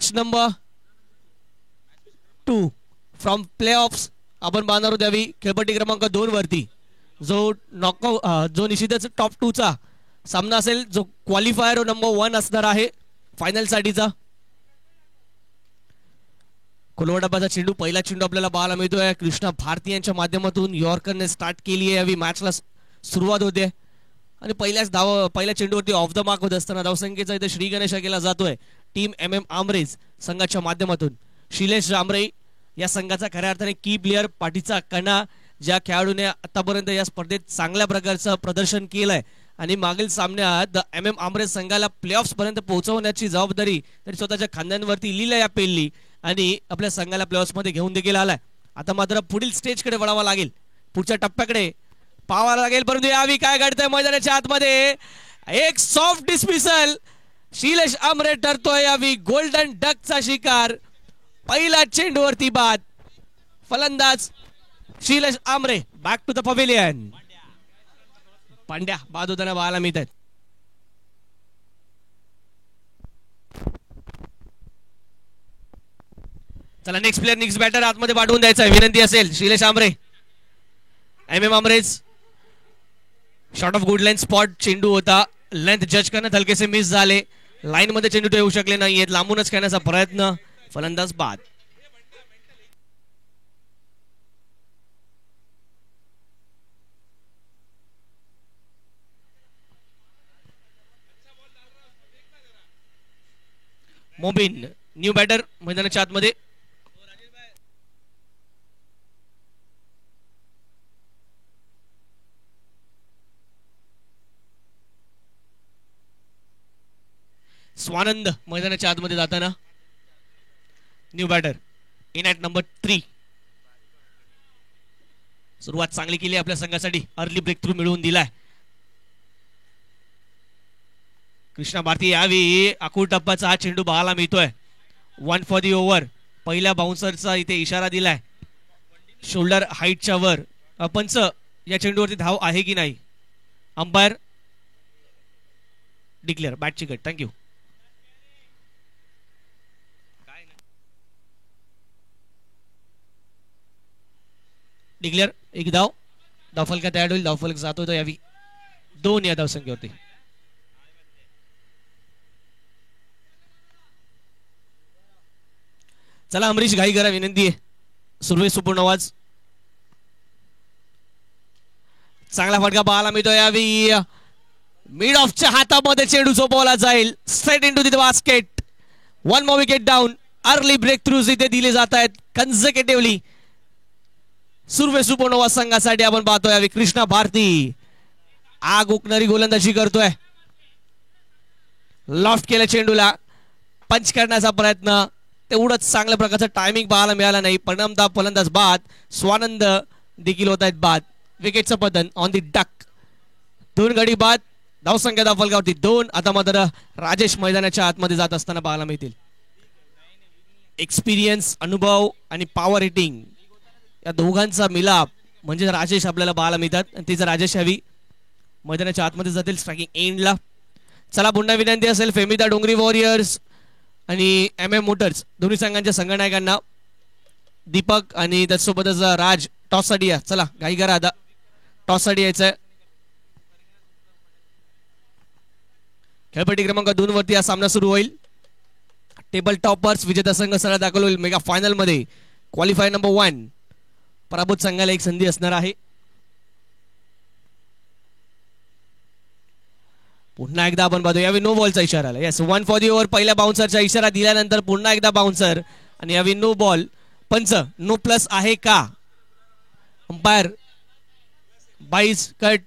Match number 2 from play offs आपण बांधणार आहोत यावी खेळपट्टी क्रमांक 2 वरती जो नॉकआउट जो निश्चितच टॉप 2 चा सामना असेल जो क्वालिफायर नंबर 1 असणार आहे फायनल साठीचा. कोलवडाबाचा चेंडू पहिला चेंडू आपल्याला पाहायला मिळतोय कृष्णा भारती यांच्या माध्यमातून यॉर्करने स्टार्ट केली आहे यावी मॅचला सुरुवात होते आणि पहिल्या चेंडूवरती ऑफ द मार्क होत असताना धावसंख्येचा इथे श्री गणेश केला जातोय टीम MM आमरेज संघाच्या माध्यमातून. शिलेश जांभरे या संघाचा खऱ्या अर्थाने की प्लेअर पाठीचा कणा ज्या खेळाडूने आतापर्यंत या स्पर्धेत चांगल्या प्रकारचं प्रदर्शन केलंय आणि मागील सामन्यात MM आमरेज संघाला प्लेऑफ्स पर्यंत पोहोचवण्याची जबाबदारी तरी स्वतःच्या खांद्यांवरती लीला पेलली आणि आपल्या संघाला प्लेऑफ्स मध्ये घेऊन देखील आलाय. आता मात्र पुढील स्टेजकडे वळावा लागेल पुढच्या टप्प्याकडे पाहावा लागेल परंतु यावी काय घडतंय मैदानाच्या आतमध्ये एक सॉफ्ट डिस्मिसल शिलेश आमरे ठरतोय यावी गोल्डन डकचा शिकार. पहिला चेंडूवरती बाद फलंदाज Shilesh Amre back to the pavilion. Pandya बाद होताना पाहायला मिळत आहेत. चला नेक्स्ट प्लेअर नेक्स्ट बॅटर आतमध्ये पाठवून द्यायचा विनंती असेल शिलेश Amre. MM armrest short of good line spot चेंडू होता लेंथ जज करण्यात हलकेसे मिस झाले लाईन मध्ये चेंडू येऊ शकले नाहीयेत लांबूनच खेळण्याचा प्रयत्न फलंदाज बाद. मोबिन न्यू बॅटर मैदानाच्या आतमध्ये. स्वानंद मैदानाच्या आतमध्ये जाताना new batter in at number 3. सुरुवात चांगली केली आपल्या संघासाठी अर्ली ब्रेक थ्रू मिळवून दिलाय. कृष्णा भारती यावी आखूड टप्प्याचा हा चेंडू पाहायला मिळतोय 1 फॉर दी ओव्हर. पहिल्या बाउन्सरचा इथे इशारा दिलाय शोल्डर हाईटच्या वर. पंच या चेंडूवरती धाव आहे की नाही. अंपायर डिक्लेअर बॅटची गट. थँक्यू. डिक्लेअर एक धाव धावफलका तयार होईल धावफलक जातो तो यावी 2 या धावसंख्येवरती. चला अमरीश घाई करा विनंती आहे. सुरवे सुपूर्ण आवाज. चांगला फटका पाहायला मिळतो यावी मिड ऑफच्या हातामध्ये चेंडू झोपवला जाईल straight into the basket. 1 more wicket down. Early breakthroughs इथे दिले जात आहेत कन्झर्वेटिव्हली सुरवे सुपोनोवा संघासाठी. आपण पाहतोय यावी कृष्णा भारती आग उकणारी गोलंदाजी करतोय. लॉफ्ट केल्या चेंडूला पंच करण्याचा प्रयत्न तेवढंच चांगल्या प्रकारचं टायमिंग पाहायला मिळाला नाही. परिणामतः फलंदाज बाद. स्वानंद देखील होत आहेत बाद. विकेटचं पतन ऑन दी डक. 2 गडी बाद धावसंख्या धावफलकावरती 2. आता मात्र राजेश मैदानाच्या आतमध्ये जात असताना पाहायला मिळतील. एक्सपिरियन्स अनुभव आणि पॉवर हिटिंग या दोघांचा मिलाप म्हणजे राजेश आपल्याला पाहायला मिळतात आणि तिचं राजेश यावी मैदानाच्या आतमध्ये जातील स्ट्रायकिंग एंडला. चला पुन्हा विनंती असेल फेमिदा डोंगरी वॉरियर्स आणि MM मोटर्स दोन्ही संघांच्या संघनायकांना दीपक आणि त्याचसोबतच राज टॉस साठी या. चला घाई करा आता टॉस साठी यायचंय. खेळपट्टी क्रमांक 2 वरती हा सामना सुरू होईल. टेबल टॉपर्स विजेता संघ सरळ दाखल होईल मेगा फायनल मध्ये. क्वालिफायर नंबर 1 पराभूत संघाला एक संधी असणार आहे. पुन्हा एकदा आपण पाहतो यावी नो बॉलचा इशारा आला. Yes 1 for the over. पहिल्या बाउन्सरचा इशारा दिल्यानंतर पुन्हा एकदा बाउन्सर आणि यावी नो बॉल. पंच नो प्लस आहे का. अंपायर 22 कट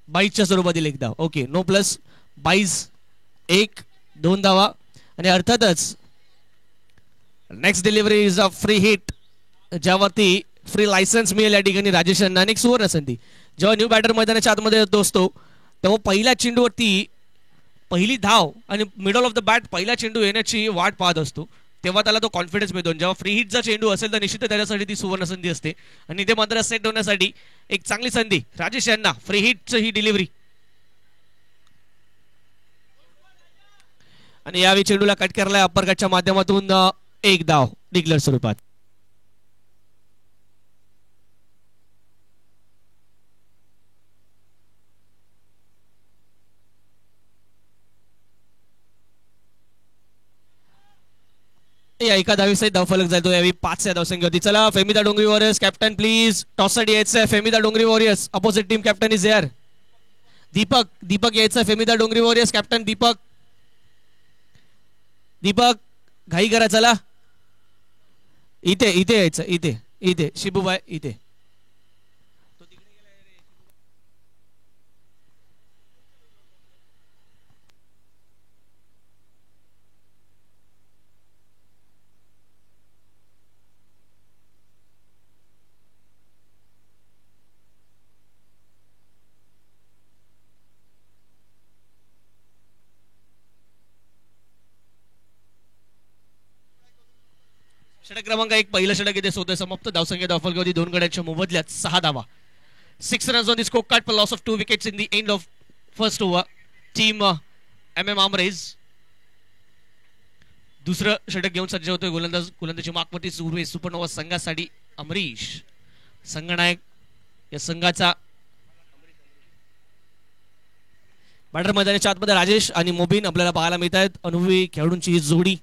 22च्या स्वरूपातील एक धाव. ओके नो प्लस 22 1 2 धावा आणि अर्थातच next delivery is a free hit ज्यावरती फ्री लायसन्स मिळेल या ठिकाणी राजेश यांना. अनेक सुवर्ण संधी जेव्हा न्यू बॅटर मैदानाच्या आतमध्ये येतो असतो तेव्हा पहिल्या चेंडूवरती पहिली धाव आणि मिडल ऑफ द बॅट पहिला चेंडू येण्याची वाट पाहत असतो तेव्हा त्याला तो कॉन्फिडन्स मिळतो. जेव्हा फ्री हिटचा चेंडू असेल तर निश्चित त्याच्यासाठी ती सुवर्ण संधी असते आणि ते मात्र सेट होण्यासाठी एक चांगली संधी राजेश यांना फ्री हिटची ही डिलिव्हरी. आणि यावेळी चेंडूला कट करलाय अप्पर कटच्या माध्यमातून एक धाव डिक्लेअर स्वरूपात. या एका धावीसहित धावफलक जातो यावेळी 5 या धावसंख्येवरती. चला फेमिदा डोंगरी वॉरियर्स कॅप्टन प्लीज टॉससाठी यायचं. फेमिदा डोंगरी warriors opposite team captain is here. Deepak यायचं. फेमिदा डोंगरी वॉरियर्स कॅप्टन दीपक घाई करा. चला इथे यायचं. इथे शिबूबाई इथे. षटक क्रमांक 1 पहिलं षटक इथे होतंय समाप्त. धावसंख्या धावफलकावरती 2 गड्यांच्या मोबदल्यात 6 धावा. 6 runs on the scorecard for loss of 2 wickets in the end of first over. Team MM armrest दुसरं षटक घेऊन सज्ज होतोय. गोलंदाजी मार्कवरती सुरू सुपरनोवा संघासाठी अमरीश संघनायक या संघाचा. बॅटर मैदानाच्या आतमध्ये राजेश आणि मोबिन आपल्याला पाहायला मिळत आहेत. अनुभवी खेळाडूंची ही जोडी.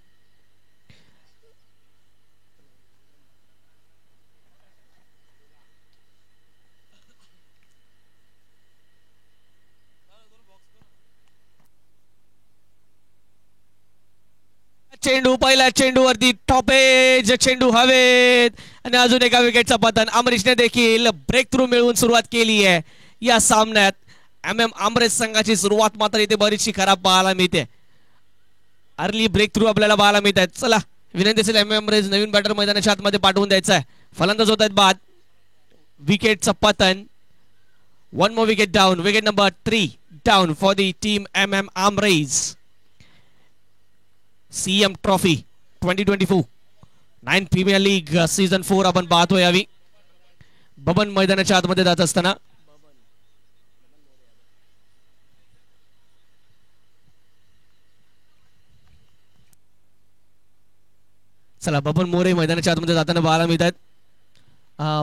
चेंडू पहिल्या चेंडूवरती टॉपेज चेंडू हवेत आणि अजून एका विकेटचा पतन. अमरीशने देखील ब्रेक थ्रू मिळवून सुरुवात केली आहे या सामन्यात. MM आमरेज संघाची सुरुवात मात्र इथे बरीचशी खराब पाहायला मिळते. अर्ली ब्रेक थ्रू आपल्याला पाहायला मिळत आहेत. चला विनंती असेल MM आमरेज नवीन बॅटर मैदानाच्या आतमध्ये पाठवून द्यायचा आहे. फलंदाज होत आहेत बाद. विकेटचं पतन. 1 more wicket down. Wicket number 3 down for the team MM Amrej. CM trophy 2024 9 premier league season 4 आपण पाहतो यावी. बबन मैदानाच्या आतमध्ये जात असताना चला बबन मोरे मैदानाच्या आतमध्ये जाताना पाहायला मिळत आहेत.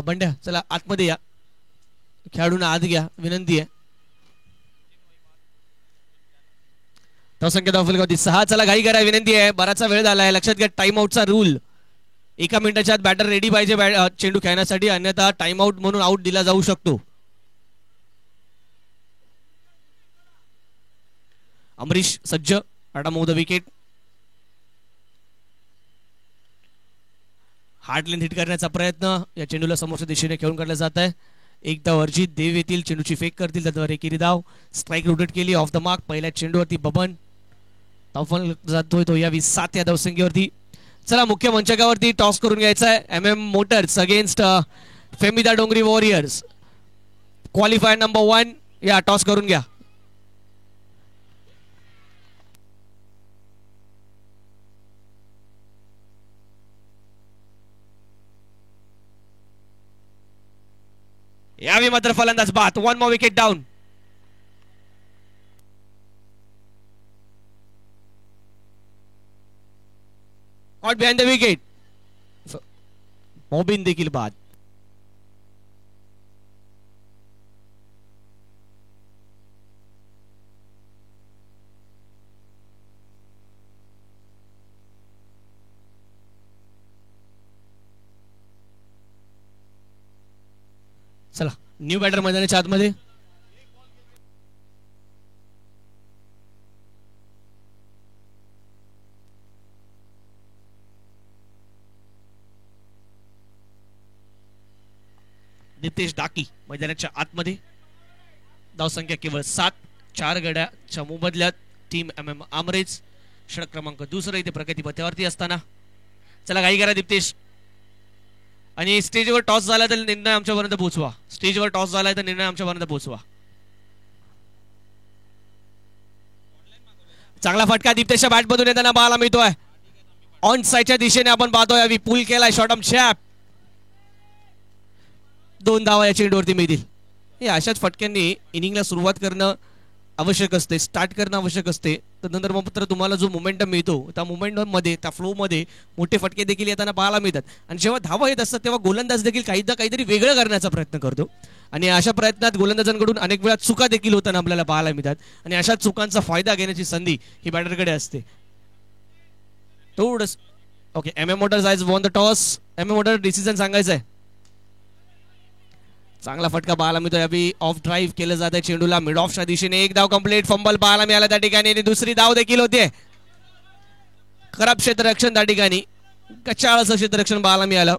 बंड्या चला आतमध्ये या. खेळाडूंना आत घ्या विनंती आहे. धावसंख्या धावफलकावरती 6. चला घाई करा विनंती आहे. बराचसा वेळ झाला आहे. लक्षात घ्या टाइम आउटचा रूल. 1 मिनिटाच्या आत बॅटर रेडी पाहिजे चेंडू खेळण्यासाठी, अन्यथा टाइम आउट म्हणून आउट दिला जाऊ शकतो. अमरीश सज्ज. आटा मोद विकेट. हार्ड लेंथ हिट करण्याचा प्रयत्न. या चेंडूला समोरच्या दिशेने खेळून काढला जात आहे. एक धाव अर्जित देव येतील. चेंडूची फेक करतील. त्याच्यावर एकेरी धाव. स्ट्राईक रोटेट केली ऑफ द मार्क. पहिल्या चेंडूवरती बबन धावफल जातोय तो यावी 7 या धावसंख्येवरती. चला मुख्य मंचकावरती टॉस करून घ्यायचा आहे. MM मोटर्स अगेन्स्ट फेमिदा डोंगरी वॉरियर्स. क्वालिफायर नंबर 1 या टॉस करून घ्या. यावी मात्र फलंदाज बाद. 1 more wicket down. Caught behind the wicket. Mobin देखील बाद. चला न्यू बॅटर मैदानाच्या आतमध्ये. नितेश डाकी मैदानाच्या आतमध्ये. धावसंख्या केवळ 7. 4 गड्याच्या मोबदल्यात टीम MM आमरेज. षटक क्रमांक 2 इथे प्रगती पथावरती असताना. चला घाई करा दीप्तेश. आणि स्टेजवर टॉस झाला तर निर्णय आमच्यापर्यंत पोहोचवा. स्टेजवर टॉस झालाय तर निर्णय आमच्यापर्यंत पोहोचवा. चांगला फटका दीप्तेशच्या बॅटमधून येताना पाहायला मिळतोय. ऑन साइडच्या दिशेने आपण पाहतोय. विपुल केलाय शॉर्ट आर्म शॅप. 2 धावा या चेंडूवरती मिळतील. हे अशाच फटक्यांनी इनिंगला सुरुवात करणं आवश्यक असते, स्टार्ट करणं आवश्यक असते. तर नंतर मग तर तुम्हाला जो मोमेंटम मिळतो त्या मोमेंटममध्ये त्या फ्लोमध्ये मोठे फटके देखील येताना पाहायला मिळतात. आणि जेव्हा धावा येत असतात तेव्हा गोलंदाज देखील काहीतरी वेगळं करण्याचा प्रयत्न करतो. आणि अशा प्रयत्नात गोलंदाजांकडून अनेक वेळा चुका देखील होताना आपल्याला पाहायला मिळतात. आणि अशा चुकांचा फायदा घेण्याची संधी ही बॅटरकडे असते. थोडंच okay. M M motors has won the toss. M M motor decision सांगायचं आहे. चांगला फटका पाहायला मिळतोय. अभि ऑफ ड्राईव्ह केलं जात आहे चेंडूला मिड ऑफच्या दिशेने. एक धाव कंप्लीट. फंबल पाहायला मिळाला त्या ठिकाणी आणि दुसरी धाव देखील होते. खराब क्षेत्ररक्षण त्या ठिकाणी. कचाळ असं क्षेत्ररक्षण पाहायला मिळालं.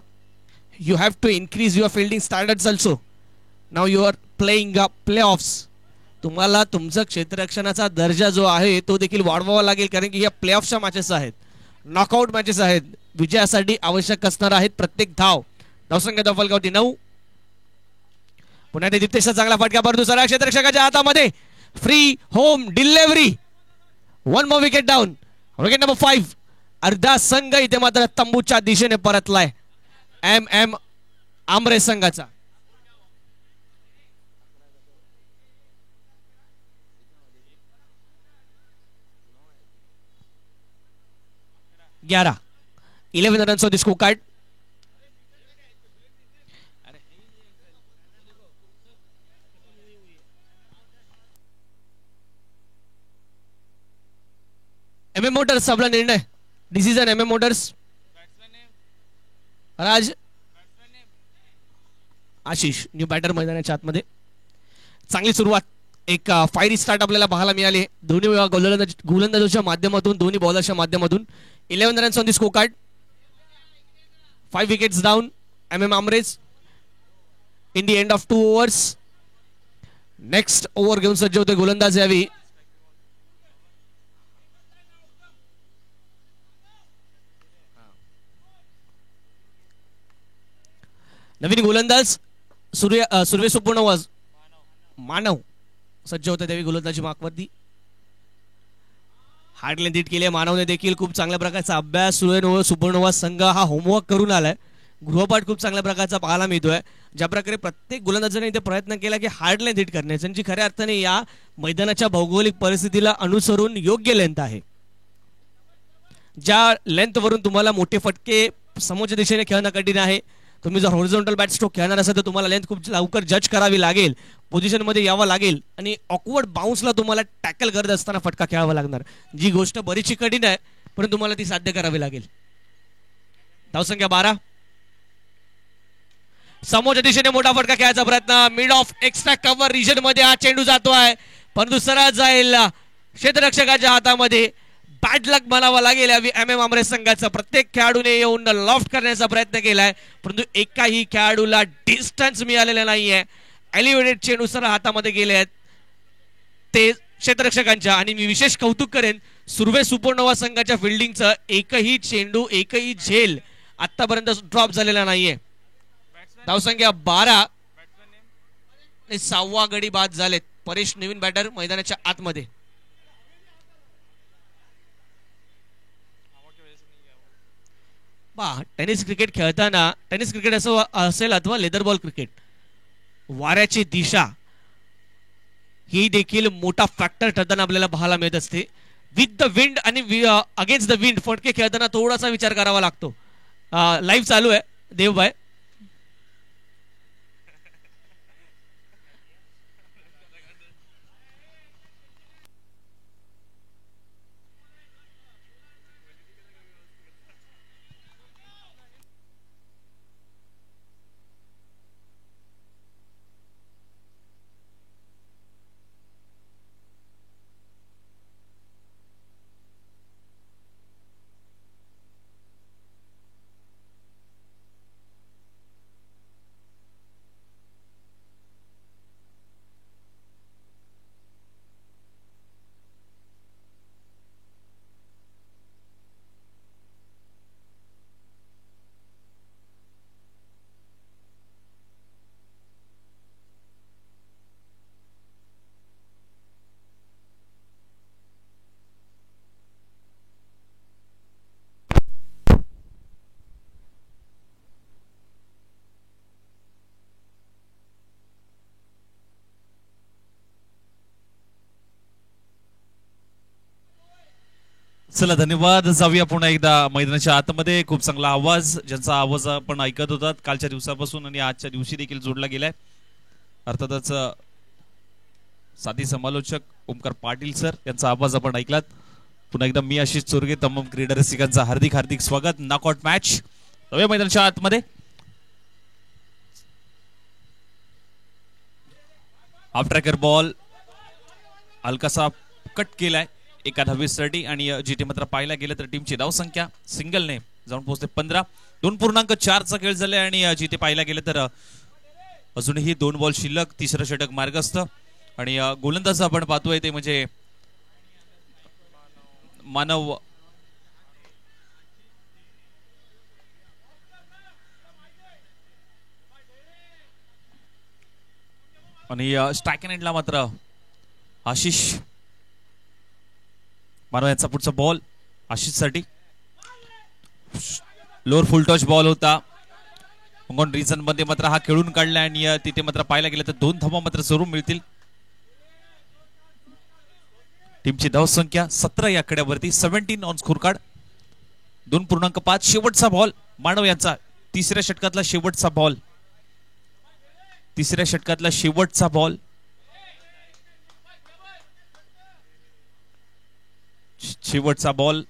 You have to increase your fielding standards also. Now you are playing a playoffs. तुम्हाला तुमचं क्षेत्ररक्षणाचा दर्जा जो आहे तो देखील वाढवावा लागेल. कारण की या प्ले ऑफच्या मॅचेस आहेत, नॉकआउट मॅचेस आहेत. विजयासाठी आवश्यक असणार आहेत प्रत्येक धाव. धावसंख्या फलकावरती 9. पुन्हा ते दीप्तेशचा चांगला फटका. पर दुसरा क्षेत्ररक्षकाच्या हातामध्ये. Free home delivery. 1 more wicket down. Wicket number 5. अर्धा संघ इथे मात्र तंबूच्या दिशेने परतलाय. एम एम आमरे संघाचा. ग्यारह 11 runs on the score card. M M Motors आपला निर्णय. Decision M M Motors. Raj Ashish new batter मैदानाच्या आतमध्ये. चांगली सुरुवात. एक फायरी स्टार्ट आपल्याला पाहायला मिळाले दोन्ही गोलंदाजाच्या माध्यमातून, दोन्ही बॉलरच्या माध्यमातून. 11 runs on the score card. 5 wickets down. M M Amrej in the end of 2 overs. Next over घेऊन सज्ज होते गोलंदाज यावी. नवीन गोलंदाज सुर्वे सुपूर्णवाज मानव सज्ज होते त्यावेळी गोलंदाजी मार्कवरती. हार्ड लेंथ हिट केली. मानवने देखील खूप चांगल्या प्रकारचा अभ्यास. सुपूर्णवाज संघ हा होमवर्क करून आलाय. गृहपाठ खूप चांगल्या प्रकारचा पाहायला मिळतोय. ज्या प्रकारे प्रत्येक गोलंदाजाने इथे प्रयत्न केला की हार्ड लेंथ हिट करण्याचा, जी खऱ्या अर्थाने या मैदानाच्या भौगोलिक परिस्थितीला अनुसरून योग्य लेंथ आहे. ज्या लेंथवरून तुम्हाला मोठे फटके समोरच्या दिशेने खेळणं कठीण आहे. तुम्ही जर हॉरिझॉन्टल बॅट स्ट्रोक खेळणार असाल तर तुम्हाला लेंथ खूप लवकर जज करावी लागेल, पोझिशनमध्ये यावं लागेल आणि ऑकवर्ड बाउन्सला तुम्हाला टॅकल करत असताना फटका खेळावा लागणार. जी गोष्ट बरीचशी कठीण आहे पण तुम्हाला ती साध्य करावी लागेल. धावसंख्या 12. समोरच्या दिशेने मोठा फटका खेळायचा प्रयत्न. Mid off extra cover region मध्ये हा चेंडू जातोय परंतु सरळ जाईल क्षेत्ररक्षकाच्या हातामध्ये. बॅड लक म्हणावा लागेल एम एम आमरे संघाचा. प्रत्येक खेळाडूने येऊन लॉफ्ट करण्याचा प्रयत्न केलाय परंतु एकाही खेळाडूला डिस्टन्स मिळालेला नाहीये. एलिव्हेटेड चेंडू सरळ हातामध्ये गेले आहेत ते क्षेत्ररक्षकांच्या. आणि मी विशेष कौतुक करेन सुर्वे सुपूर्णवाज संघाच्या फिल्डिंगचं. एकही चेंडू, एकही झेल आतापर्यंत ड्रॉप झालेला नाहीये. धावसंख्या 12. 6वा गडी बाद झालेत. परेश नवीन बॅटर मैदानाच्या आतमध्ये. टेनिस क्रिकेट खेळताना, टेनिस क्रिकेट असं असेल अथवा लेदर बॉल क्रिकेट, वाऱ्याची दिशा ही देखील मोठा फॅक्टर ठरताना आपल्याला पाहायला मिळत असते. विथ द विंड आणि अगेन्स्ट द विंड फटके खेळताना थोडासा विचार करावा लागतो. लाईव्ह चालू आहे देवभाई. चला धन्यवाद. जाऊया पुन्हा एकदा मैदानाच्या आतमध्ये. खूप चांगला आवाज, ज्यांचा आवाज आपण ऐकत होतात कालच्या दिवसापासून आणि आजच्या दिवशी देखील जोडला गेलाय. अर्थातच साथी समालोचक ओमकार पाटील सर यांचा आवाज आपण ऐकलात. पुन्हा एकदा मी आशिष चोरगे, तमाम क्रीडा रसिकांचा हार्दिक हार्दिक स्वागत. नॉकआउट मॅच जाऊया मैदानाच्या आतमध्ये. हाफ ट्रॅकर बॉल हलकासा कट केलाय एका धावेसाठी आणि जिथे मात्र पाहायला गेलं तर टीमची धावसंख्या सिंगलने जाऊन पोहोचते 15. 2.4चा खेळ झालाय आणि जिथे पाहायला गेलं तर अजूनही 2 बॉल शिल्लक. तिसरं षटक मार्गस्थ आणि गोलंदाज आपण पाहतोय ते म्हणजे मानव आणि स्ट्राइक एंडला मात्र आशिष मानव यांचा पुढचा बॉल आशिष साठी लोअर फुल टच बॉल होता. मंगोन रिजन मध्ये मात्र हा खेळून काढला आणि तिथे मात्र पाहायला गेलं तर 2 धावा मात्र जरूर मिळतील. टीमची धावसंख्या 17 या आकड्यावरती. 17 ऑन स्कोर कार्ड. 2.5 शेवटचा बॉल मानव यांचा. तिसऱ्या षटकातला शेवटचा बॉल. तिसऱ्या षटकातला शेवटचा बॉल. शेवटचा बॉल.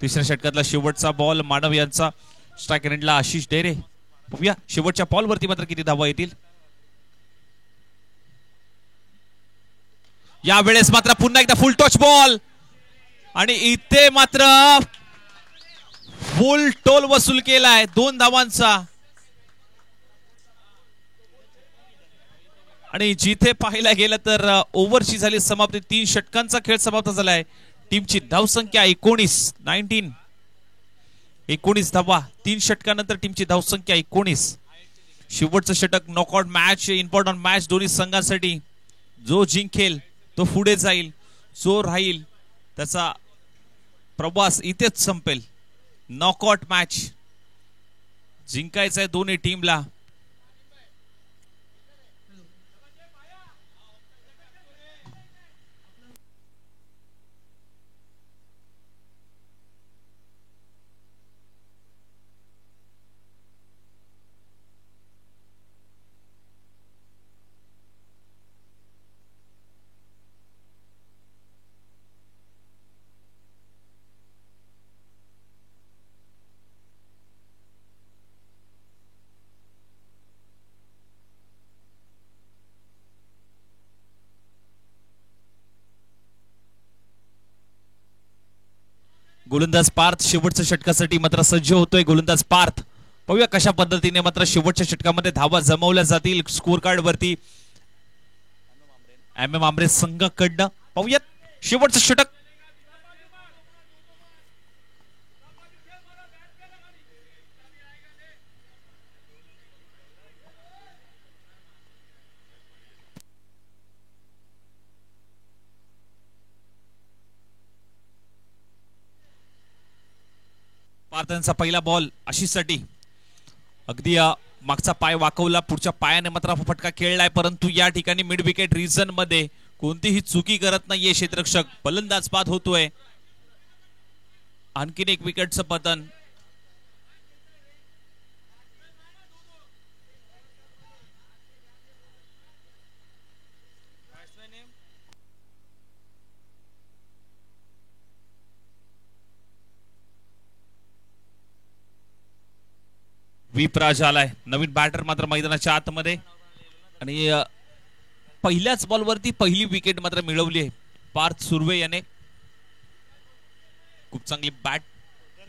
तिसऱ्या षटकातला शेवटचा बॉल मानव यांचा. स्ट्राइक एंडला आशिष डेरे. बघूया शेवटच्या बॉल वरती मात्र किती धावा येतील. यावेळेस मात्र पुन्हा एकदा फुल टच बॉल आणि इथे मात्र फुल टोल वसूल केलाय 2 धावांचा. आणि जिथे पाहायला गेलं तर ओव्हरची झाली समाप्ती. 3 षटकांचा खेळ समाप्त झालाय. टीमची धावसंख्या 19 धावा. 3 षटकानंतर टीमची धावसंख्या 19. शेवटचं षटक नॉकआउट मॅच, इम्पॉर्टंट मॅच दोन्ही संघांसाठी. जो जिंकेल तो पुढे जाईल, जो राहील त्याचा प्रवास इथेच संपेल. नॉकआउट मॅच जिंकायचं आहे दोन्ही टीमला. गोलंदाज पार्थ शेवटच्या षटकासाठी मात्र सज्ज होतोय. गोलंदाज पार्थ पाहूया कशा पद्धतीने मात्र शेवटच्या षटकामध्ये धावा जमवल्या जातील स्कोर कार्ड वरती. एम आमरे संघाकडनं पाहूयात शेवटचं षटक. पार्थांचा पहिला बॉल आशिषसाठी. अगदी मागचा पाय वाकवला, पुढच्या पायाने मात्र फटका खेळलाय, परंतु या ठिकाणी मिड विकेट रिजन मध्ये कोणतीही चुकी करत नाहीये क्षेत्ररक्षक. फलंदाज बाद होतोय. आणखीन एक विकेटचं पतन. विपराज आलाय, नवीन बॅटर मात्र मैदानाच्या आतमध्ये आणि पहिल्याच बॉलवरती पहिली विकेट मात्र मिळवली आहे पार्थ सुर्वे याने. खूप चांगली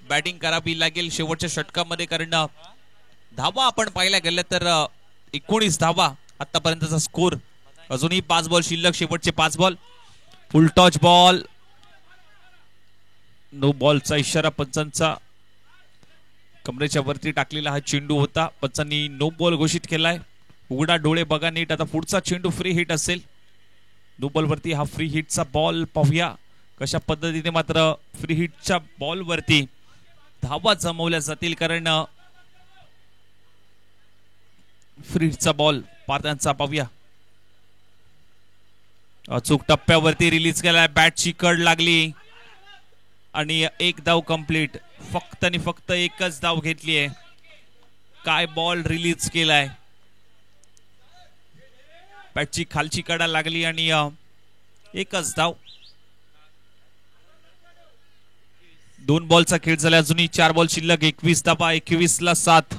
बॅटिंग करावी लागेल शेवटच्या षटकामध्ये, कारण धावा आपण पाहायला गेल्या तर 19 धावा आतापर्यंतचा स्कोर. अजूनही 5 बॉल शिल्लक, शेवटचे 5 बॉल. फुल टॉच बॉल, नो बॉलचा इशारा पंचांचा. कमरेच्या वरती टाकलेला हा चेंडू होता, पंचांनी नो बॉल घोषित केलाय. उघडा डोळे बघा नीट, आता पुढचा चेंडू फ्री हिट असेल. नो बॉल वरती हा फ्री हिटचा बॉल. पाहूया कशा पद्धतीने मात्र फ्री हिटच्या बॉल वरती धावा जमवल्या जातील, कारण फ्री हिटचा बॉल पार्थांचा. पाहूया अचूक टप्प्यावरती रिलीज केलाय, बॅटची कड लागली आणि एक धाव कंप्लीट. फक्त आणि फक्त एकच धाव घेतली आहे. काय बॉल रिलीज केलाय. बॅटची खालची कडा लागली आणि एकच धाव. 2 बॉलचा खेळ झाला. अजूनही 4 बॉल शिल्लक. 21 धावा. 21ला 7.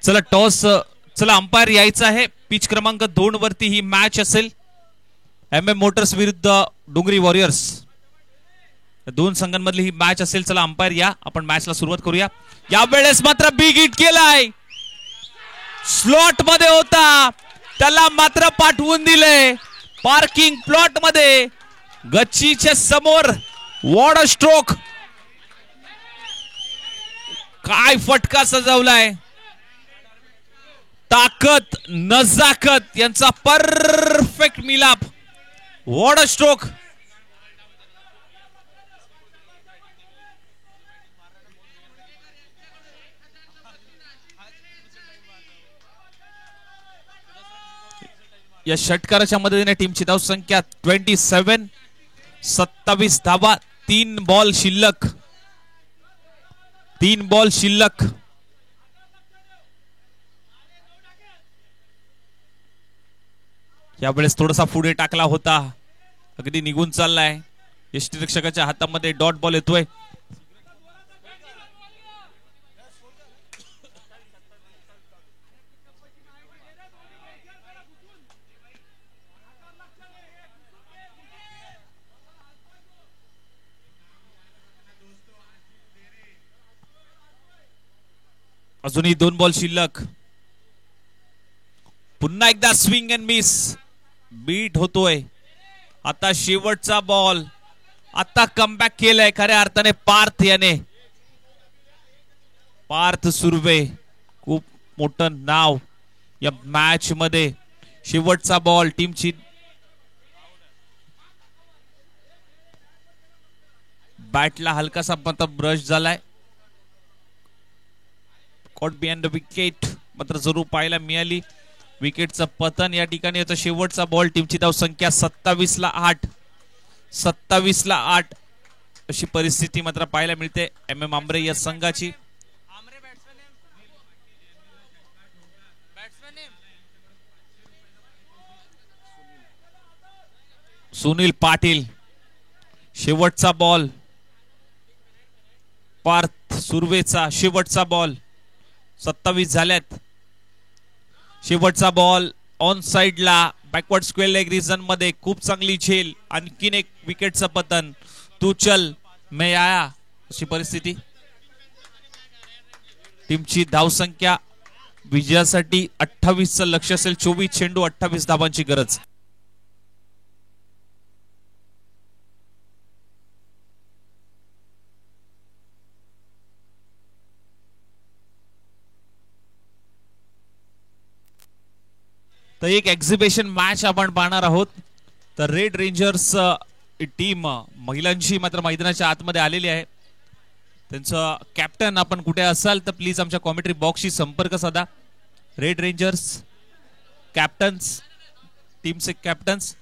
चला टॉस. चला अंपायर यायचा आहे. पिच क्रमांक 2 वरती ही मॅच असेल. MM मोटर्स विरुद्ध डोंगरी वॉरियर्स. दोन संघांमधली ही मॅच असेल. चला अंपायर या. आपण मॅचला सुरुवात करूया. यावेळेस मात्र बिग हिट केलाय. स्लॉट मध्ये होता. त्याला मात्र पाठवून दिले. पार्किंग प्लॉट मध्ये गच्चीच्या समोर. What a stroke. काय फटका सजवलाय. ताकद नजाकत यांचा परफेक्ट मिलाप. What a stroke. या षटकाराच्या मदतीने टीमची धावसंख्या 27. 27 धावा. 3 बॉल शिल्लक. 3 बॉल शिल्लक. यावेळेस थोडासा पुढे टाकला होता. अगदी निघून चाललाय. यष्टीरक्षकाच्या हातामध्ये डॉट बॉल येतोय. अजूनही 2 बॉल शिल्लक. पुन्हा एकदा स्विंग अँड मिस. बीट होतोय. आता शेवटचा बॉल. आता कमबॅक केलाय खऱ्या अर्थाने पार्थ याने. पार्थ सुर्वे खूप मोठं नाव या मॅच मध्ये. शेवटचा बॉल टीमची. बॅटला हलकासा ब्रश झालाय. कॉट बिहाइंड द विकेट मात्र जरूर पाहायला मिळाली. विकेटचं पतन या ठिकाणी होतं. शेवटचा बॉल. टीमची धावसंख्या 27ला 8. 27ला 8 अशी परिस्थिती मात्र पाहायला मिळते MM आंबरे या संघाची. सुनील पाटील. शेवटचा बॉल. पार्थ सुर्वेचा शेवटचा बॉल. 27 झाल्यात. शेवटचा बॉल ऑन साइडला. बॅकवर्ड स्क्वेअर लेग रिजन मध्ये खूप चांगली झेल. आणखीन एक विकेटचं पतन. तू चल मैं आया अशी परिस्थिती. टीमची धावसंख्या विजयासाठी 28चं लक्ष असेल. 24 चेंडू 28 धावांची गरज. तर एक एक्झिबिशन मॅच आपण पाहणार आहोत. तर रेड रेंजर्स टीम महिलांची मात्र मैदानाच्या आतमध्ये आलेली आहे. त्यांचं कॅप्टन आपण कुठे असाल तर प्लीज आमच्या कॉमेंट्री बॉक्सशी संपर्क साधा. Red Rangers captains. टीमचे captains.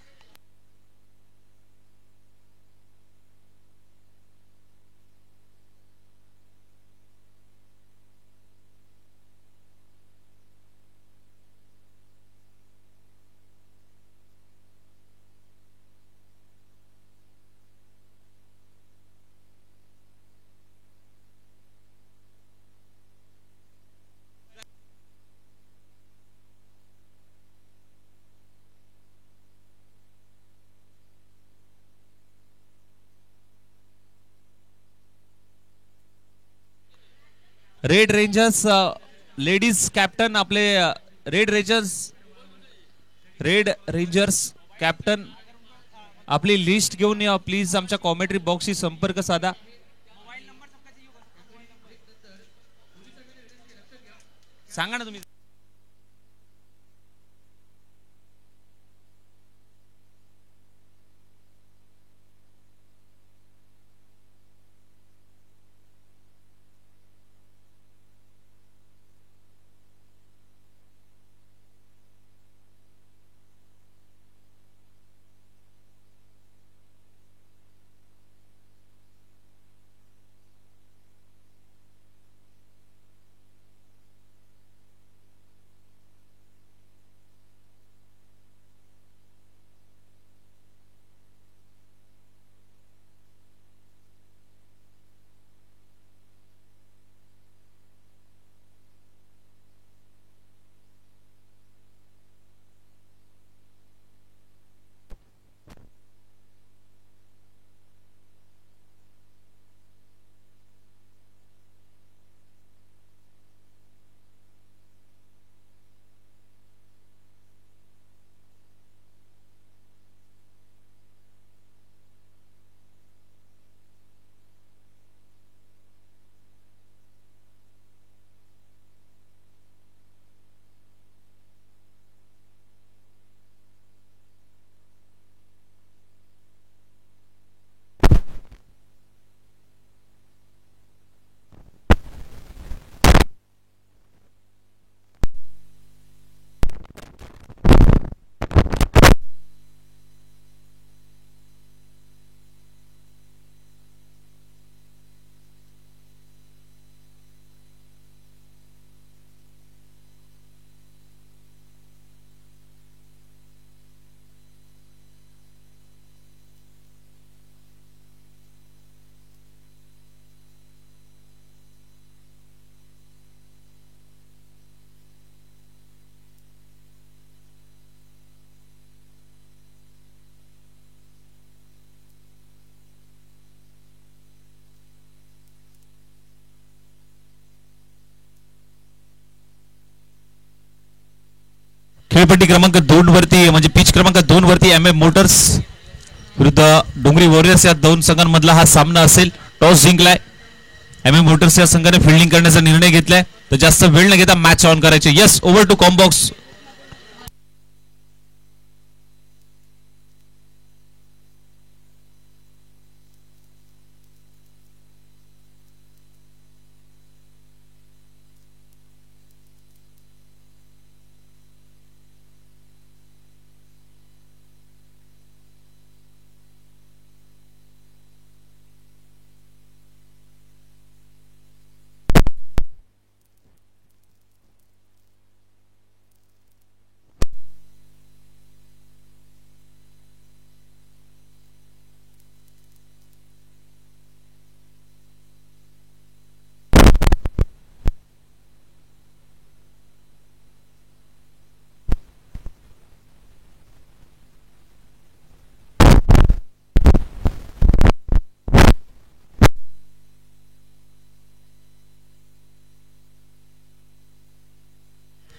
Red Rangers ladies captain आपले. रेड रेंजर्स कॅप्टन आपली लिस्ट घेऊन या प्लीज. आमच्या कॉमेंट्री बॉक्सशी संपर्क साधा. सांगा ना तुम्ही. खेळपट्टी क्रमांक 2 वरती म्हणजे पिच क्रमांक 2 वरती MM मोटर्स विरुद्ध डोंगरी वॉरियर्स या दोन संघांमधला हा सामना असेल. टॉस जिंकलाय MM मोटर्स या संघाने फिल्डिंग करण्याचा निर्णय घेतलाय. तर जास्त वेळ न घेता मॅच ऑन करायचे. Yes, over to combox.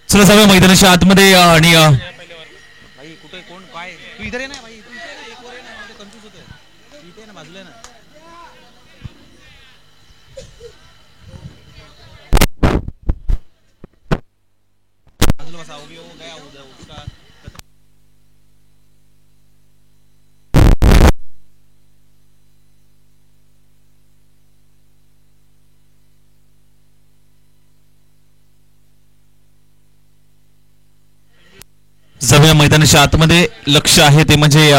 चला जाऊया मैदानाच्या आतमध्ये आणि भाई कुठे कोण काय तू इधर आहे ना भाई तू इथे ना एक वर आहे ना मला कन्फ्यूज होतोय इथे ना बाजूला ना बाजूला बसा होगी वो गया उधर उसका जाऊया मैदानाच्या आतमध्ये. लक्ष आहे ते म्हणजे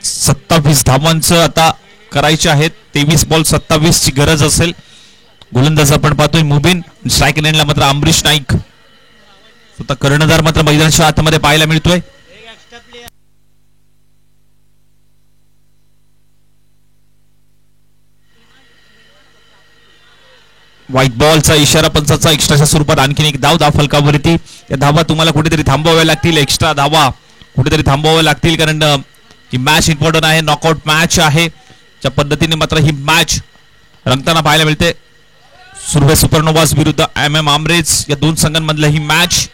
27 धावांचं आता करायचे आहेत. 23 बॉल 27 ची गरज असेल. गोलंदाज आपण पाहतोय मुबीन. स्ट्राईक लाईनला मात्र अमरीश नाईक. स्वतः कर्णधार मात्र मैदानाच्या आतमध्ये पाहायला मिळतोय. व्हाईट बॉलचा इशारा पंचाचा. एक्स्ट्राच्या स्वरूपात आणखीन एक धाव फलकावरती. या धावा तुम्हाला कुठेतरी थांबवाव्या लागतील. एक्स्ट्रा धावा कुठेतरी थांबवाव्या लागतील कारण ही मॅच इम्पॉर्टंट आहे. नॉकआउट मॅच आहे. ज्या पद्धतीने मात्र ही मॅच रंगताना पाहायला मिळते. सुरवे सुपरनोवास विरुद्ध MM आमरेज या दोन संघांमधल्या ही मॅच.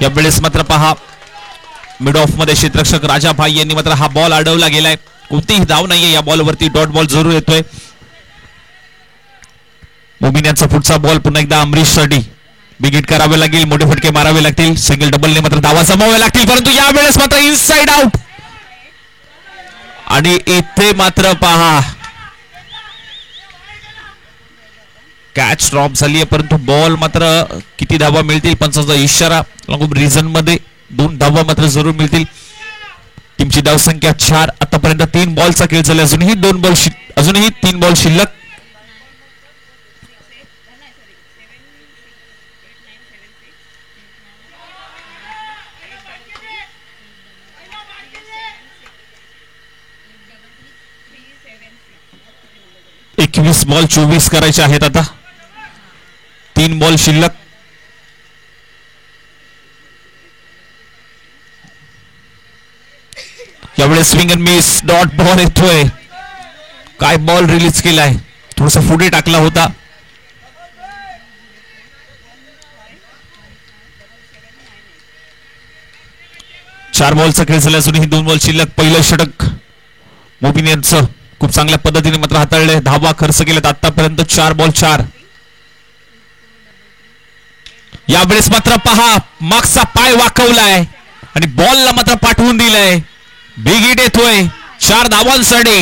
या वेळेस मात्र पहा मिड ऑफ मध्ये क्षेत्ररक्षक राजाभाई यांनी मात्र हा बॉल अडवला गेलाय. कोणतीही धाव नाहीये या बॉलवरती. डॉट बॉल जरूर येतोय. मुबीन यांचा पुढचा बॉल पुन्हा एकदा अमरीशसाठी बिग हिट करावे लागेल. मोठे फटके मारावे लागतील. सिंगल डबलने मात्र धावा जमाव्या लागतील. परंतु यावेळेस मात्र इनसाइड आउट. आणि इथे मात्र पहा कॅच ड्रॉप झाली परंतु बॉल मात्र किती धावा मिळतील पंचाचा इशारा. रिझन मध्ये 2 धावा मात्र जरूर मिळतील. टीमची धावसंख्या 4. आतापर्यंत 3 बॉलचा खेळ झाला. अजूनही 3 बॉल शिल्लक. एकवीस बॉल 24 करायचे आहेत. आता 3 बॉल शिल्लक. यावेळेस swing and miss. Dot ball येतोय. काय बॉल रिलीज केलाय. थोडासा पुढे टाकला होता. चार बॉलचा खेळ झाला. अजूनही 2 बॉल शिल्लक. पहिलं षटक मुबीन यांचं खूप चांगल्या पद्धतीने मात्र हाताळले. धावा खर्च केलेत आतापर्यंत. 4 बॉल 4. यावेळेस मात्र पहा मागचा पाय वाकवलाय आणि बॉलला मात्र पाठवून दिलंय. बिग हिट येतोय 4 धावांसाठी.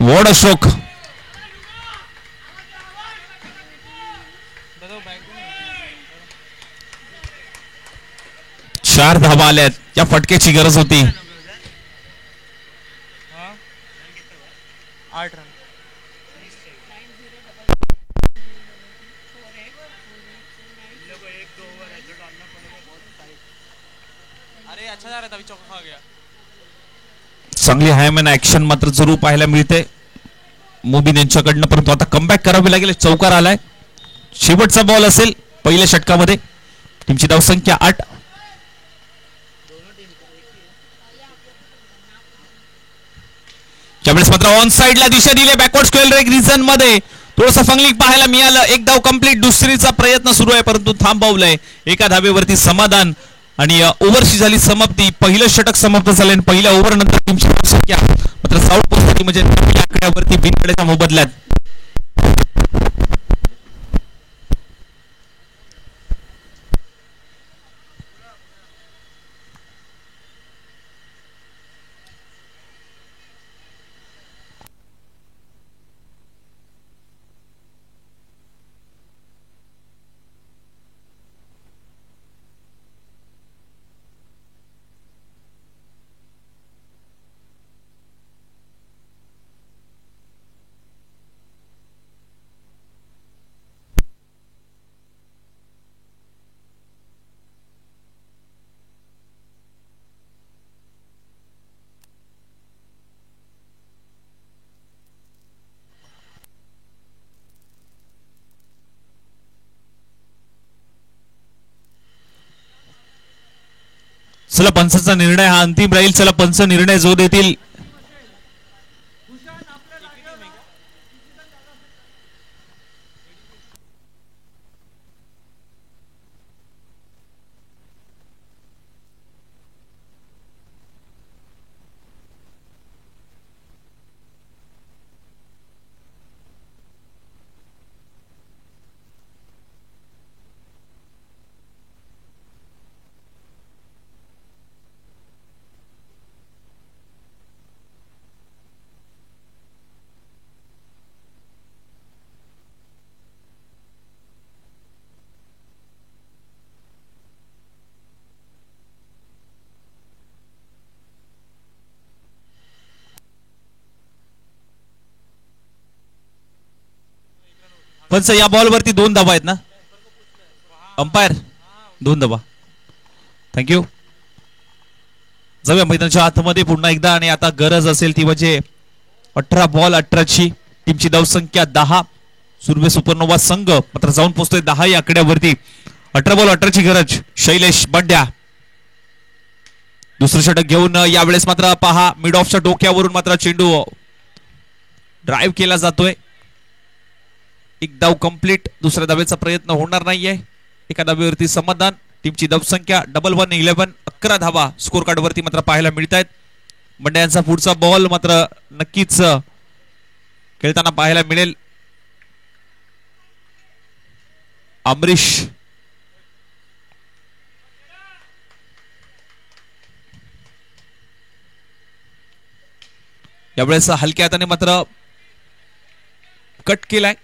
वॉड अशोक. 4 धावा आल्यात. या फटक्याची गरज होती. 8 रन. अरे अच्छा जा रहा था, अभी चौका खा गया. चांगली हायमॅन ऍक्शन मात्र जरूर पाहायला मिळते मुबीन यांच्याकडनं. परंतु आता कमबॅक करावी लागेल. चौकार आलाय. शेवटचा बॉल असेल पहिल्या षटकामध्ये. टीमची धावसंख्या 8. त्यावेळेस मात्र ऑन साइडला दिशा दिली. बॅकवर्ड स्क्वेअर लेग रिजन मध्ये थोडंसं फंगलिंग पाहायला मिळालं. एक धाव कंप्लीट. दुसरीचा प्रयत्न सुरू आहे परंतु थांबवलाय. एका धावेवरती समाधान आणि ओव्हरची झाली समाप्ती. पहिलं षटक समाप्त झालं आणि पहिल्या ओव्हर नंतर टीमची संख्या मात्र साऊथ पोस्टसाठी म्हणजे आकड्यावरती बिनकड्याच्या मोबदल्यात. चला पंचाचा निर्णय हा अंतिम राहील. चला पंच निर्णय जो देतील. पंच या बॉलवरती 2 धावा आहेत ना. अंपायर 2 धावा. थँक्यू. जाऊया मैदानाच्या आतमध्ये पुन्हा एकदा. आणि आता गरज असेल ती म्हणजे 18 बॉल 18ची. टीमची धावसंख्या 10. सुर्वे सुपरनोवा संघ मात्र जाऊन पोहोचतोय 10 या आकड्यावरती. 18 बॉल 18ची गरज. शैलेश बंड्या दुसरं षटक घेऊन यावेळेस मात्र पहा मिड ऑफच्या डोक्यावरून मात्र चेंडू ड्राईव्ह केला जातोय. एक धाव कंप्लीट. दुसऱ्या धावेचा प्रयत्न होणार नाहीये. एका धावेवरती समाधान. टीमची धावसंख्या 11 11 धावा स्कोर कार्ड वरती मात्र पाहायला मिळत आहेत. बंड्यांचा पुढचा बॉल मात्र नक्कीच खेळताना पाहायला मिळेल. अमरीश यावेळेस हलक्या हाताने मात्र कट केलाय.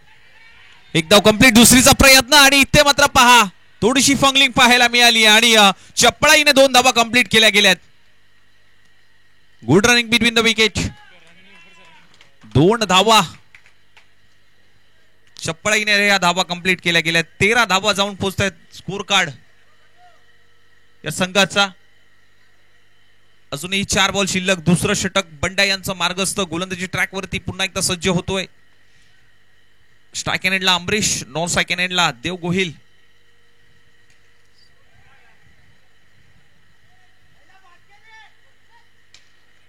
एक धाव कंप्लीट. दुसरीचा प्रयत्न आणि इथे मात्र पहा थोडीशी फंगलिंग पाहायला मिळाली आणि चपळाईने 2 धावा कंप्लीट केल्या गेल्यात. Good running between the wicket. 2 धावा चपळाईने या धावा कंप्लीट केल्या गेल्या. 13 धावा जाऊन पोहोचतायत स्कोर कार्ड या संघाचा. अजूनही 4 बॉल शिल्लक. दुसरं षटक बंड्या यांचं मार्गस्थ गोलंदाजी ट्रॅक वरती पुन्हा एकदा सज्ज होतोय. स्ट्राइक एंडला अमरीश. नॉन स्ट्राइक एंडला देव गोहिल.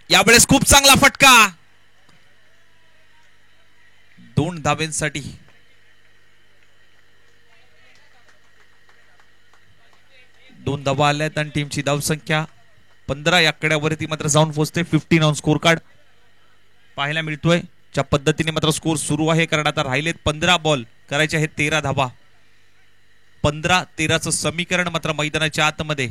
यावेळेस खूप चांगला फटका. 2 धावेंसाठी. दोन धावा आल्यात आणि टीमची धावसंख्या 15 या आकड्यावरती मात्र जाऊन पोहोचते. 15 ऑन स्कोर कार्ड पाहायला मिळतोय. ज्या पद्धतीने मात्र स्कोर सुरू आहे कारण आता राहिलेत 15 बॉल करायचे आहेत 13 धावा. 15-13चं समीकरण मात्र मैदानाच्या आतमध्ये.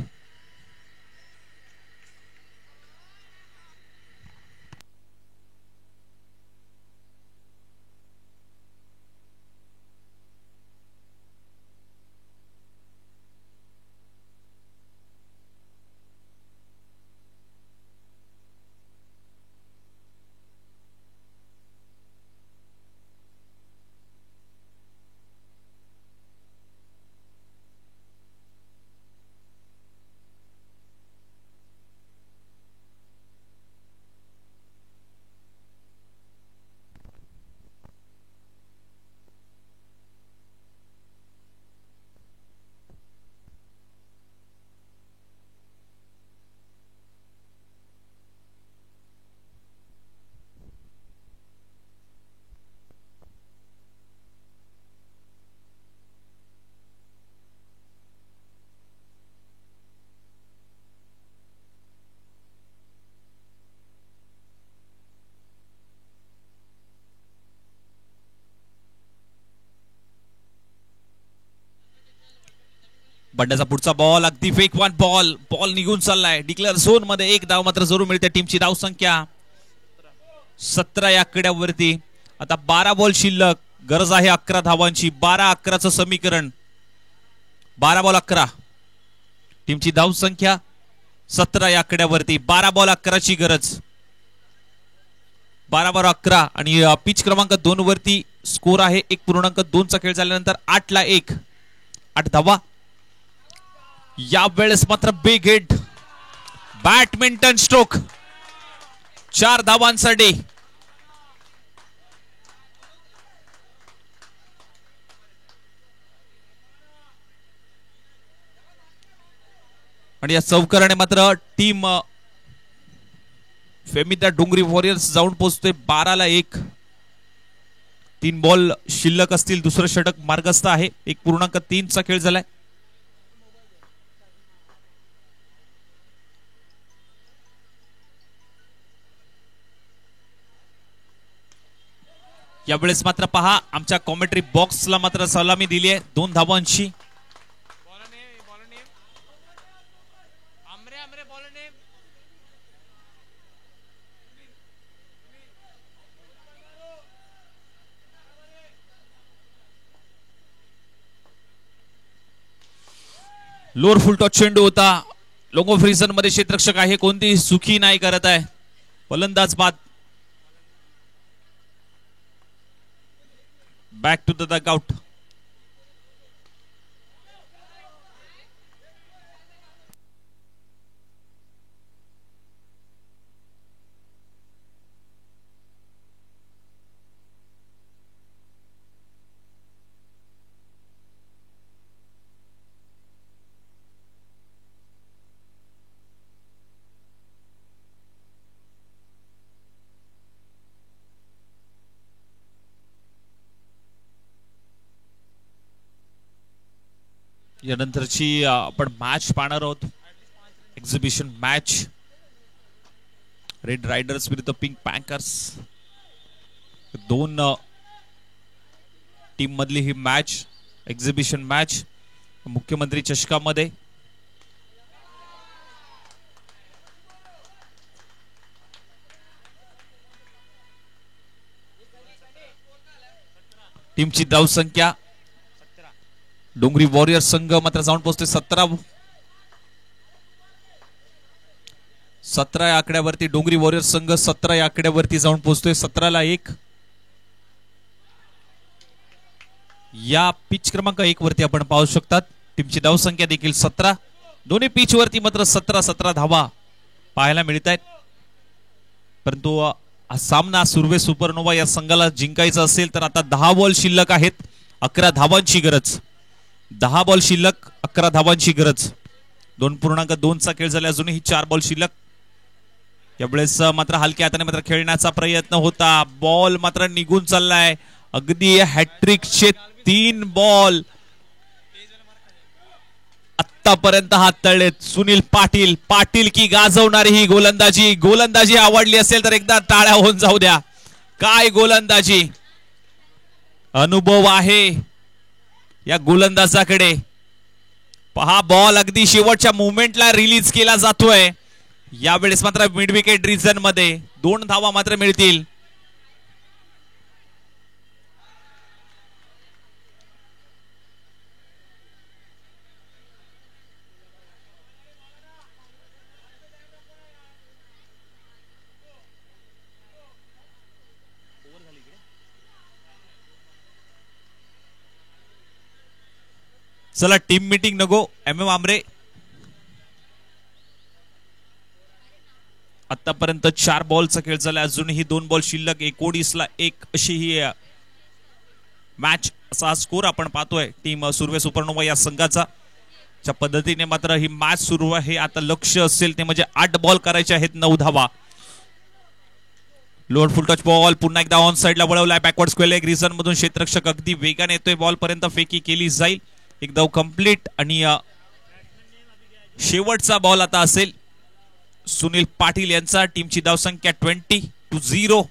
बड्ड्याचा पुढचा बॉल अगदी वेगवान बॉल बॉल निघून चाललाय डिक्लेअर झोन मध्ये. एक धाव मात्र जरूर मिळते. टीमची धाव संख्या 17 या आकड्यावरती. आता 12 बॉल शिल्लक. गरज आहे 11 धावांची. 12-11चं समीकरण. 12 बॉल 11. टीमची धाव संख्या 17 या आकड्यावरती. 12 बॉल 11ची गरज. 12 बॉल 11 आणि पिच क्रमांक 2 वरती स्कोर आहे 1.2चा खेळ झाल्यानंतर 8-1. 8 धावा. या वेळेस मात्र बिग हिट बॅडमिंटन स्ट्रोक. 4 धावांसाठी. आणि या चौकाराने मात्र टीम फेमिता डोंगरी वॉरियर्स जाऊन पोहोचतोय 12-1. 3 बॉल शिल्लक असतील. दुसरं षटक मार्गस्थ आहे. 1.3चा खेळ झालाय. यावेळेस मात्र पहा आमच्या कॉमेंट्री बॉक्सला मात्र सलामी दिली आहे 2 धावांची. लोअर फुल टॉस चेंडू होता. लोंगो फ्रीजन मध्ये क्षेत्ररक्षक आहे. कोणती सुखी नाही करत आहे. फलंदाज बाद. Back to the dugout. यानंतरची आपण मॅच पाहणार आहोत. Exhibition match. रेड रायडर्स विरुद्ध पिंक पँकर्स. 2 टीम मधली ही मॅच. एक्झिबिशन मॅच मुख्यमंत्री चषकामध्ये. टीमची धाव संख्या डोंगरी वॉरियर संघ मात्र जाऊन पोहोचते 17 या आकड्यावरती. डोंगरी वॉरियर संघ 17 या आकड्यावरती जाऊन पोहोचतोय 17-1. या पिच क्रमांक 1 वरती आपण पाहू शकतात टीमची धाव संख्या देखील 17. दोन्ही पिच वरती मात्र 17 धावा पाहायला मिळत आहेत. परंतु हा सामना सुर्वे सुपरनोवा या संघाला जिंकायचा असेल तर आता 10 बॉल शिल्लक आहेत. 11 धावांची गरज. 10 बॉल शिल्लक 11 धावांची गरज. 2.2चा खेळ झाला. अजूनही 4 बॉल शिल्लक. यावेळेस मात्र हलक्या हाताने मात्र खेळण्याचा प्रयत्न होता. बॉल मात्र निघून चाललाय. अगदी हॅट्रिकचे 3 बॉल आतापर्यंत हाताळलेत सुनील पाटील. पाटील की गाजवणारी ही गोलंदाजी. गोलंदाजी आवडली असेल तर एकदा टाळ्या होऊन जाऊ द्या. काय गोलंदाजी. अनुभव आहे या गोलंदाजाकडे. पहा बॉल अगदी शेवटच्या मुवमेंटला रिलीज केला जातोय. यावेळेस मात्र मिड विकेट रिजन मध्ये 2 धावा मात्र मिळतील. चला टीम मीटिंग नको. एम आमरे आतापर्यंत 4 बॉलचा खेळ झाला. अजूनही 2 बॉल शिल्लक. 19ला 1 अशी ही मॅच असा स्कोर आपण पाहतोय टीम सुर्वे सुपरनोवा या संघाचा. ज्या पद्धतीने मात्र ही मॅच सुरू आहे आता लक्ष असेल ते म्हणजे 8 बॉल करायचे आहेत. 9 धावा. लोअर फुल टच बॉल पुन्हा एकदा ऑन साइडला वळवलाय. बॅकवर्ड स्क्वेअर लेग रिजन मधून क्षेत्ररक्षक अगदी वेगाने येतोय. बॉल पर्यंत फेकी केली जाईल. एक धाव कंप्लीट आणि शेवटचा बॉल आता असेल सुनील पाटील यांचा. टीमची धाव संख्या 20-0.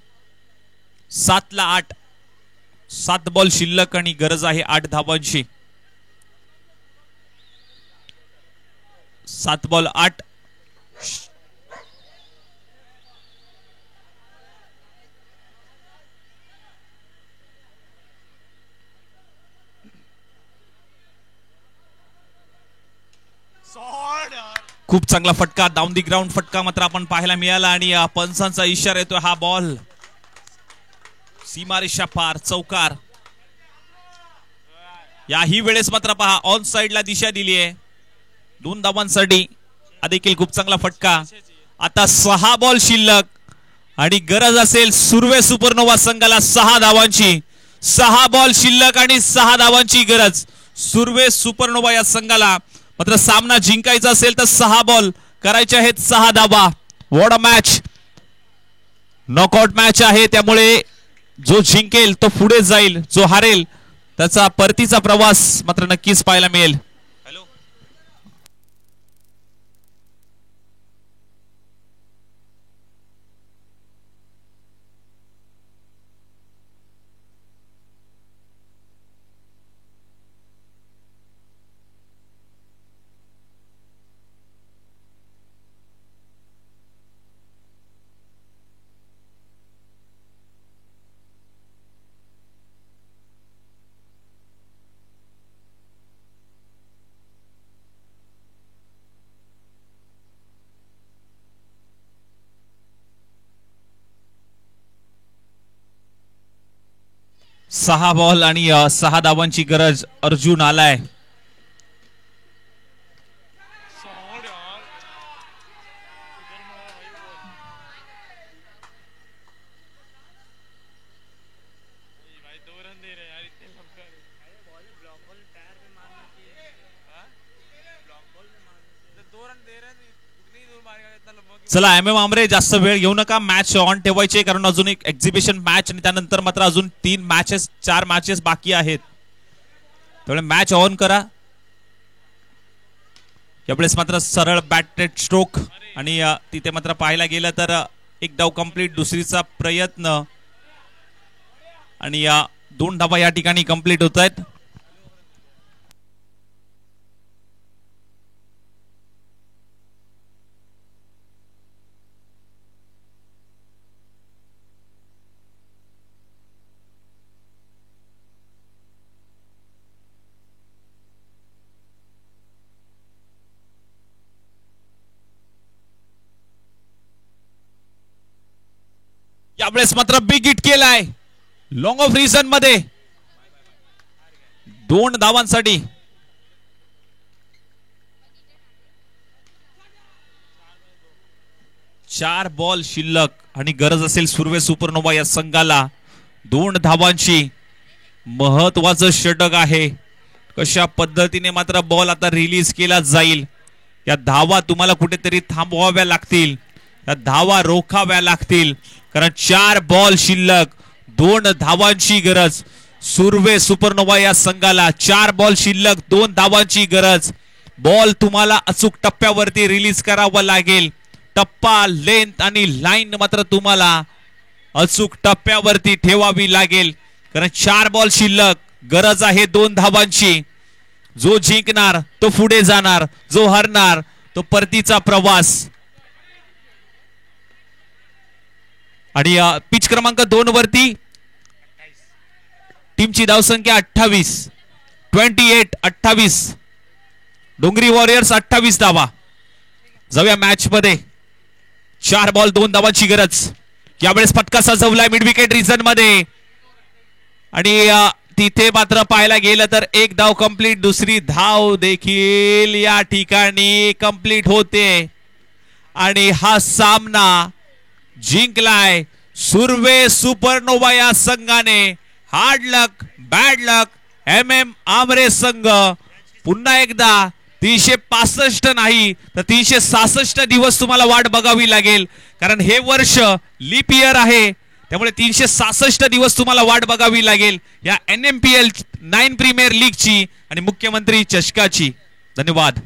7-8. 7 बॉल शिल्लक आणि गरज आहे 8 धावांची. 7 बॉल 8. खूप चांगला फटका, डाऊन दी ग्राउंड फटका मात्र आपण पाहायला मिळाला आणि पंचांचा इशारा येतो. हा बॉल सीमारेषा पार, चौकार. याही वेळेस मात्र पहा ऑन साइडला दिशा दिली आहे 2 धावांसाठी. हा देखील खूप चांगला फटका. आता 6 बॉल शिल्लक आणि गरज असेल सुर्वे सुपरनोवा संघाला 6 धावांची. 6 बॉल शिल्लक आणि 6 धावांची गरज सुर्वे सुपरनोवा या संघाला. मात्र सामना जिंकायचा असेल तर 6 बॉल करायचे आहेत, 6 धावा. What a match, knockout match आहे. त्यामुळे जो जिंकेल तो पुढे जाईल, जो हारेल त्याचा परतीचा प्रवास मात्र नक्कीच पाहायला मिळेल. सहा बॉल आणि 6 धावांची गरज. अर्जुन आलाय. चला एम एम आमरे जास्त वेळ घेऊ नका, मॅच ऑन ठेवायचे कारण अजून एक एक्झिबिशन मॅच आणि त्यानंतर मात्र अजून 4 मॅचेस बाकी आहेत. त्यामुळे मॅच ऑन करा. यावेळेस मात्र सरळ बॅटेड स्ट्रोक आणि तिथे मात्र पाहायला गेलं तर एक डाव कंप्लीट, दुसरीचा प्रयत्न आणि 2 धावा या ठिकाणी कंप्लीट होत आहेत. यावेळेस मात्र बिग हिट केलाय लॉंग ऑफ रिझन मध्ये 2 धावांसाठी. चार बॉल शिल्लक आणि गरज असेल सुर्वे सुपरनोवा या संघाला 2 धावांची. महत्वाचं षटक आहे. कशा पद्धतीने मात्र बॉल आता रिलीज केला जाईल. या धावा तुम्हाला कुठेतरी थांबवाव्या लागतील, या धावा रोखाव्या लागतील कारण 4 बॉल शिल्लक 2 धावांची गरज सुर्वे सुपरनोवा या संघाला. 4 बॉल शिल्लक 2 धावांची गरज. बॉल तुम्हाला अचूक टप्प्यावरती रिलीज करावा लागेल. टप्पा, लेंथ आणि लाईन मात्र तुम्हाला अचूक टप्प्यावरती ठेवावी लागेल कारण 4 बॉल शिल्लक, गरज आहे 2 धावांची. जो जिंकणार तो पुढे जाणार, जो हरणार तो परतीचा प्रवास. आणि पिच क्रमांक 2 वरती टीमची धावसंख्या 28. डोंगरी वॉरियर्स 28 धावा. जाऊया मॅच मध्ये. 4 बॉल 2 धावांची गरज. यावेळेस फटका सजवलाय मिड विकेट रिजन मध्ये आणि तिथे मात्र पाहायला गेलं तर 1 धाव कंप्लीट, दुसरी धाव देखील या ठिकाणी कंप्लीट होते आणि हा सामना जिंकलाय सुर्वे सुपरनोवा या संघाने. हार्ड लक, बॅड लक, एम एम आमरे संघ पुन्हा एकदा 365 नाही तर 366 दिवस तुम्हाला वाट बघावी लागेल कारण हे वर्ष लीप इयर आहे. त्यामुळे 366 दिवस तुम्हाला वाट बघावी लागेल या NMPL 9 प्रीमियर लीगची आणि मुख्यमंत्री चषकाची. धन्यवाद.